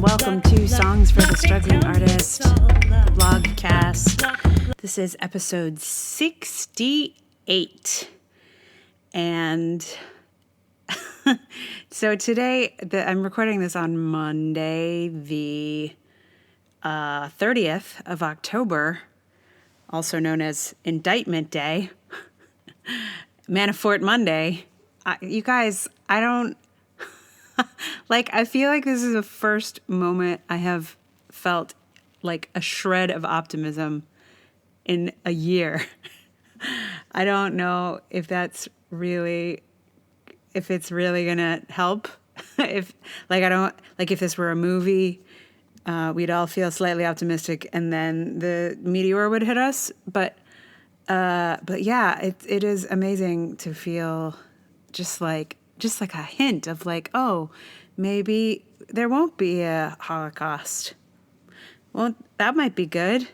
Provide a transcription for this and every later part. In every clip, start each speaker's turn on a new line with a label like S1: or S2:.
S1: welcome to Songs for the Struggling Artist, the blogcast. This is episode 68. And so today, I'm recording this on Monday, the 30th of October, also known as Indictment Day, Manafort Monday. You guys, I don't... I feel like this is the first moment I have felt like a shred of optimism in a year. I don't know if it's really gonna help. If this were a movie, we'd all feel slightly optimistic and then the meteor would hit us. But yeah, it is amazing to feel just like a hint of oh, maybe there won't be a Holocaust. Well, that might be good.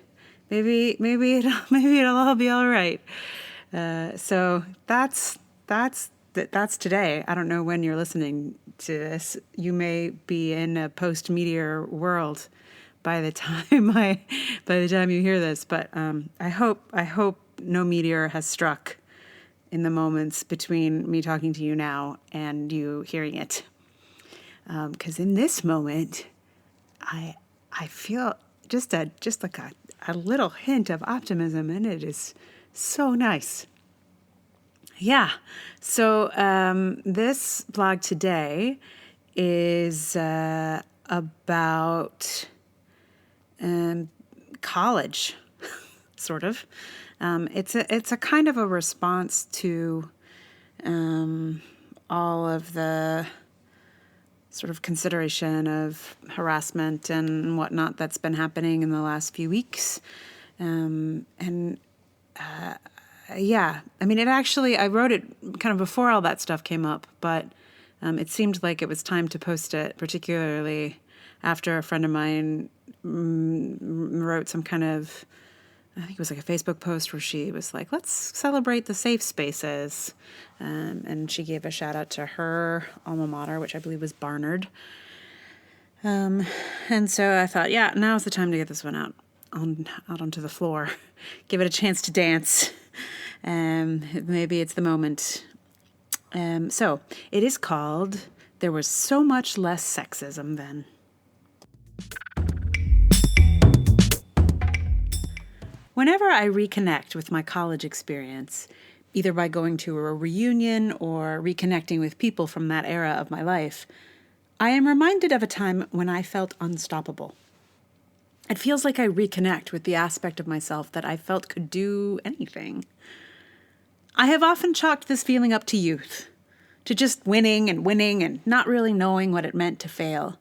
S1: Maybe it'll all be all right. So that's today. I don't know when you're listening to this. You may be in a post-meteor world by the time you hear this. But I hope no meteor has struck in the moments between me talking to you now and you hearing it. Because in this moment, I feel just like a little hint of optimism, and it is so nice. Yeah. So this blog today is about college, sort of. It's a kind of a response to all of the sort of consideration of harassment and whatnot that's been happening in the last few weeks. Yeah, I mean, I wrote it kind of before all that stuff came up, but it seemed like it was time to post it, particularly after a friend of mine wrote some kind of, I think it was like a Facebook post where she was like, let's celebrate the safe spaces. And she gave a shout out to her alma mater, which I believe was Barnard. And so I thought, yeah, now's the time to get this one out onto the floor. Give it a chance to dance. Maybe it's the moment. So it is called There Was So Much Less Sexism Then. Whenever I reconnect with my college experience, either by going to a reunion or reconnecting with people from that era of my life, I am reminded of a time when I felt unstoppable. It feels like I reconnect with the aspect of myself that I felt could do anything. I have often chalked this feeling up to youth, to just winning and not really knowing what it meant to fail.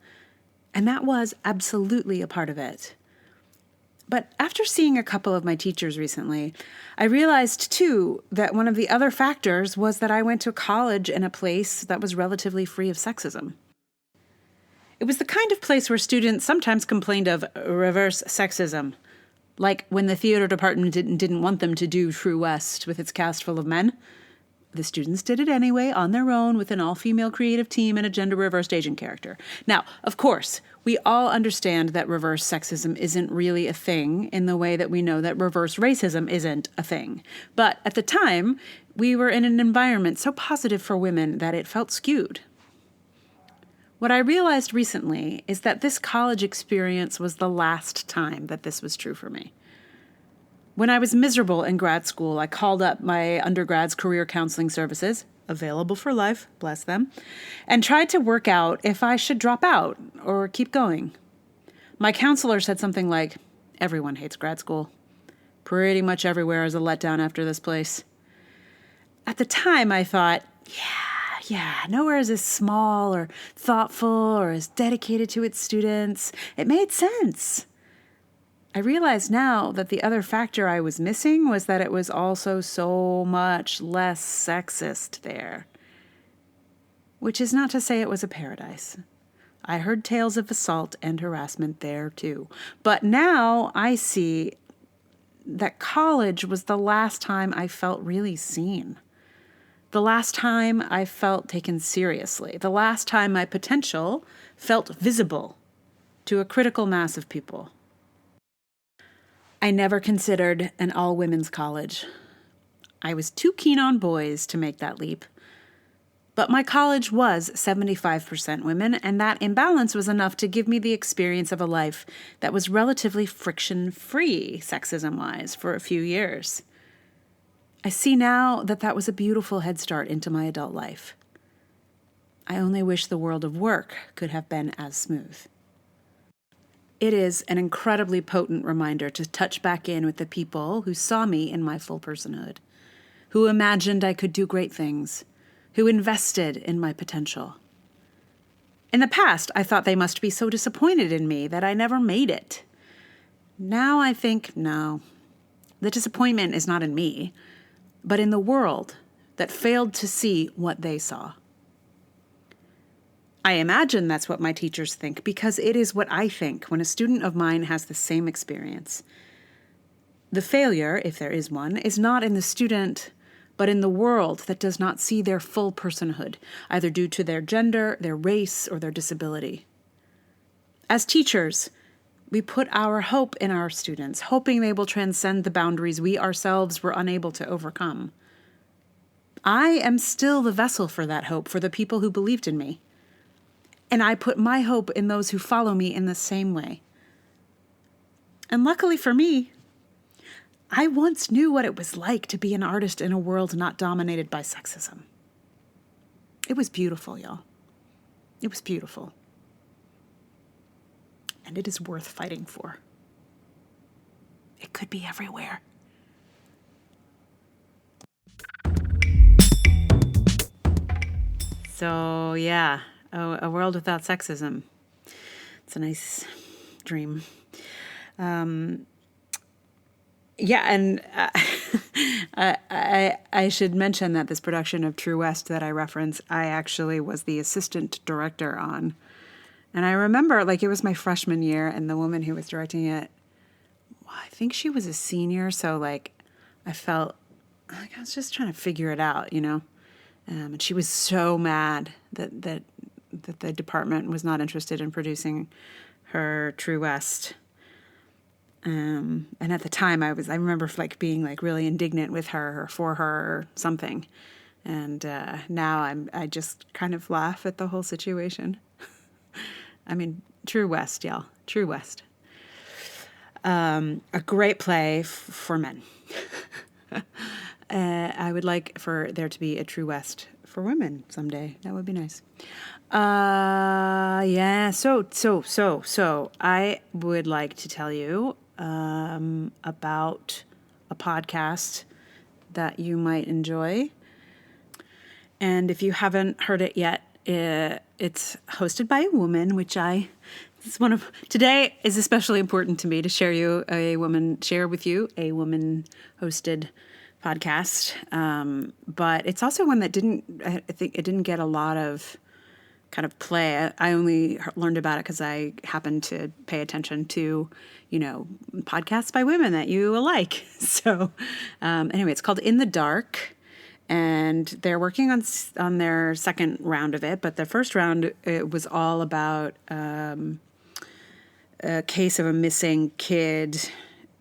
S1: And that was absolutely a part of it. But after seeing a couple of my teachers recently, I realized, too, that one of the other factors was that I went to college in a place that was relatively free of sexism. It was the kind of place where students sometimes complained of reverse sexism, like when the theater department didn't want them to do True West with its cast full of men. The students did it anyway, on their own, with an all-female creative team and a gender-reversed Asian character. Now, of course, we all understand that reverse sexism isn't really a thing in the way that we know that reverse racism isn't a thing. But at the time, we were in an environment so positive for women that it felt skewed. What I realized recently is that this college experience was the last time that this was true for me. When I was miserable in grad school, I called up my undergrad's career counseling services, available for life, bless them, and tried to work out if I should drop out or keep going. My counselor said something like, everyone hates grad school. Pretty much everywhere is a letdown after this place. At the time, I thought, yeah, nowhere is as small or thoughtful or as dedicated to its students. It made sense. I realize now that the other factor I was missing was that it was also so much less sexist there. Which is not to say it was a paradise. I heard tales of assault and harassment there too. But now I see that college was the last time I felt really seen. The last time I felt taken seriously. The last time my potential felt visible to a critical mass of people. I never considered an all-women's college. I was too keen on boys to make that leap. But my college was 75% women, and that imbalance was enough to give me the experience of a life that was relatively friction-free, sexism-wise, for a few years. I see now that that was a beautiful head start into my adult life. I only wish the world of work could have been as smooth. It is an incredibly potent reminder to touch back in with the people who saw me in my full personhood, who imagined I could do great things, who invested in my potential. In the past, I thought they must be so disappointed in me that I never made it. Now I think, no, the disappointment is not in me, but in the world that failed to see what they saw. I imagine that's what my teachers think because it is what I think when a student of mine has the same experience. The failure, if there is one, is not in the student, but in the world that does not see their full personhood, either due to their gender, their race, or their disability. As teachers, we put our hope in our students, hoping they will transcend the boundaries we ourselves were unable to overcome. I am still the vessel for that hope for the people who believed in me. And I put my hope in those who follow me in the same way. And luckily for me, I once knew what it was like to be an artist in a world not dominated by sexism. It was beautiful, y'all. It was beautiful. And it is worth fighting for. It could be everywhere. So, yeah, a world without sexism. It's a nice dream. Yeah, and I should mention that this production of True West that I reference, I actually was the assistant director on. And I remember, like, it was my freshman year, and the woman who was directing it, well, I think she was a senior, so, like, I felt like I was just trying to figure it out, you know? And she was so mad that the department was not interested in producing her True West. And at the time I remember like being like really indignant with her or for her or something. And now I just kind of laugh at the whole situation. I mean, True West, y'all. True West. A great play for men. I would like for there to be a True West for women someday. That would be nice. Yeah. So I would like to tell you about a podcast that you might enjoy. And if you haven't heard it yet, it's hosted by a woman, today is especially important to me to share with you a woman hosted podcast. But it's also one that I think it didn't get a lot of kind of play. I only learned about it because I happened to pay attention to, podcasts by women that you will like. So anyway, it's called In the Dark, and they're working on their second round of it. But the first round, it was all about a case of a missing kid.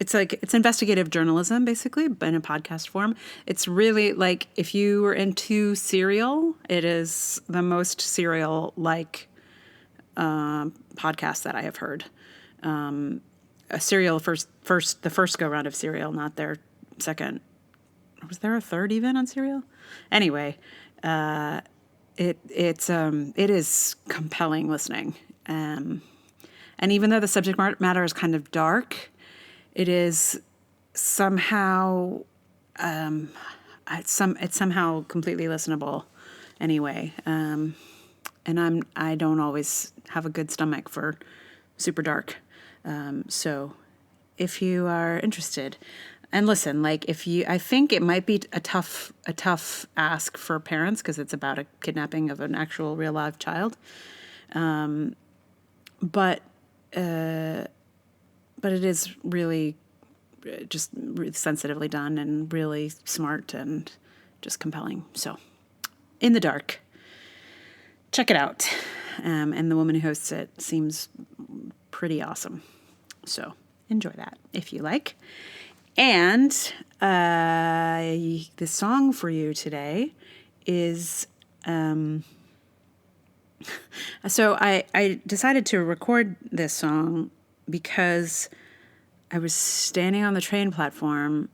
S1: It's investigative journalism, basically, but in a podcast form. It's really like if you were into Serial, it is the most Serial-like podcast that I have heard. A Serial the first go-round of Serial, not their second. Was there a third even on Serial? Anyway, it is compelling listening. And even though the subject matter is kind of dark, it is somehow it's somehow completely listenable anyway. And I don't always have a good stomach for super dark. So if you are interested, and listen, like I think it might be a tough ask for parents because it's about a kidnapping of an actual real live child. But it is really just really sensitively done and really smart and just compelling. So, In the Dark. Check it out. And the woman who hosts it seems pretty awesome. So enjoy that if you like. And the song for you today is... So I decided to record this song because I was standing on the train platform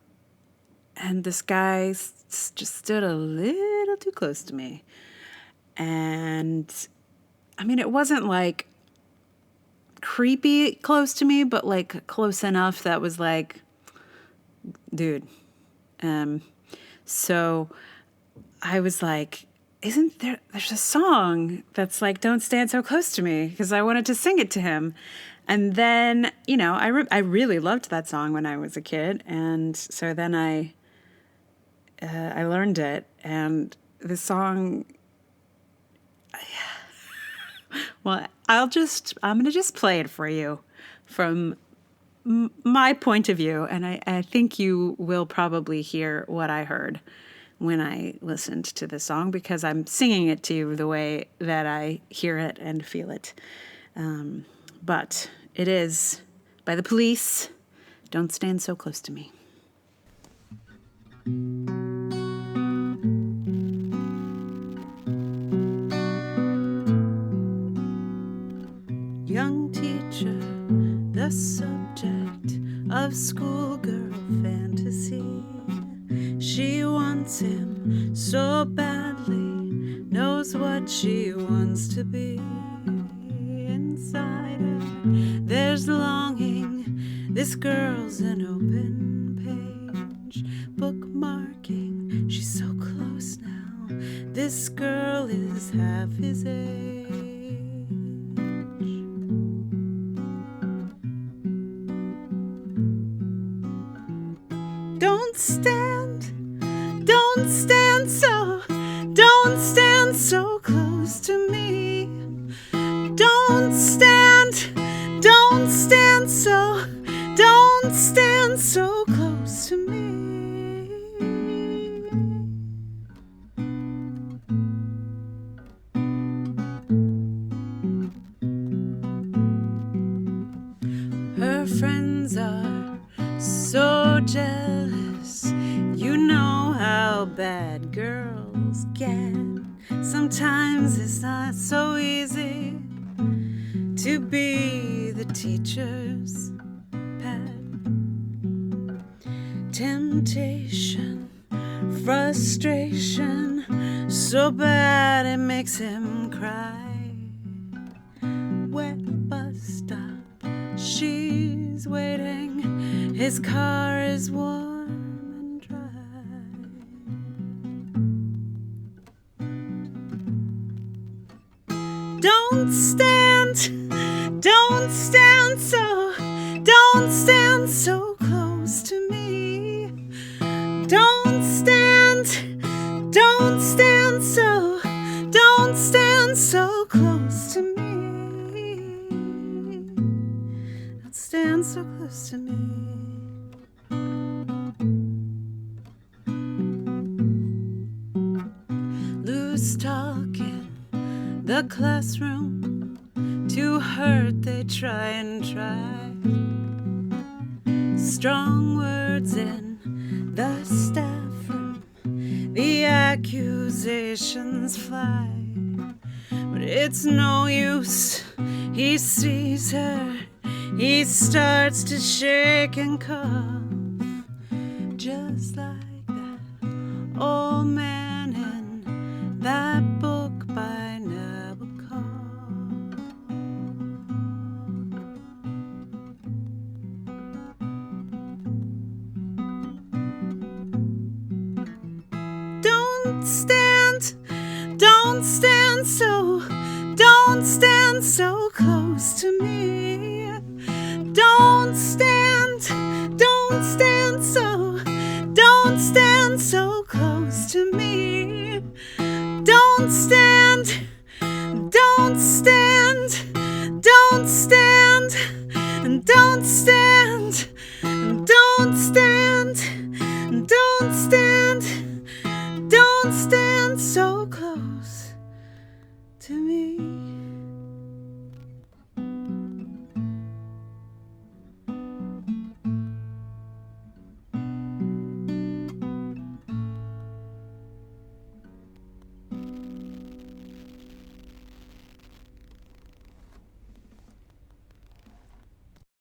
S1: and this guy just stood a little too close to me. And I mean, it wasn't like creepy close to me, but like close enough that was like, dude. So I was like, there's a song that's like, don't stand so close to me, because I wanted to sing it to him. And then, I really loved that song when I was a kid. And so then I learned it, and the song, well, I'm going to just play it for you from my point of view. And I think you will probably hear what I heard when I listened to the song, because I'm singing it to you the way that I hear it and feel it. But it is by The Police, Don't Stand So Close to Me. Young teacher, the subject of schoolgirl fantasy. She wants him so badly, knows what she wants to be. Inside her, there's longing. This girl's an open page, bookmarking. She's so close now. This girl is half his age. Don't stand so close to me. Don't stand so close to me. Her friends are so jealous. You know how bad girls get. Sometimes it's not so easy to be the teacher's pet. Temptation, frustration, so bad it makes him cry. Wet bus stop, she's waiting. His car is warm and dry. Don't stand so close to me. Don't stand so close to me. Don't stand so close to me. Loose talk in the classroom, to hurt they try and try. Strong words in the staff room, the accusations fly. But it's no use, he sees her, he starts to shake and cough. Just like that old man in that book by Nabokov. Don't stand so close to me. Don't stand so close to me. Don't stand so close to me.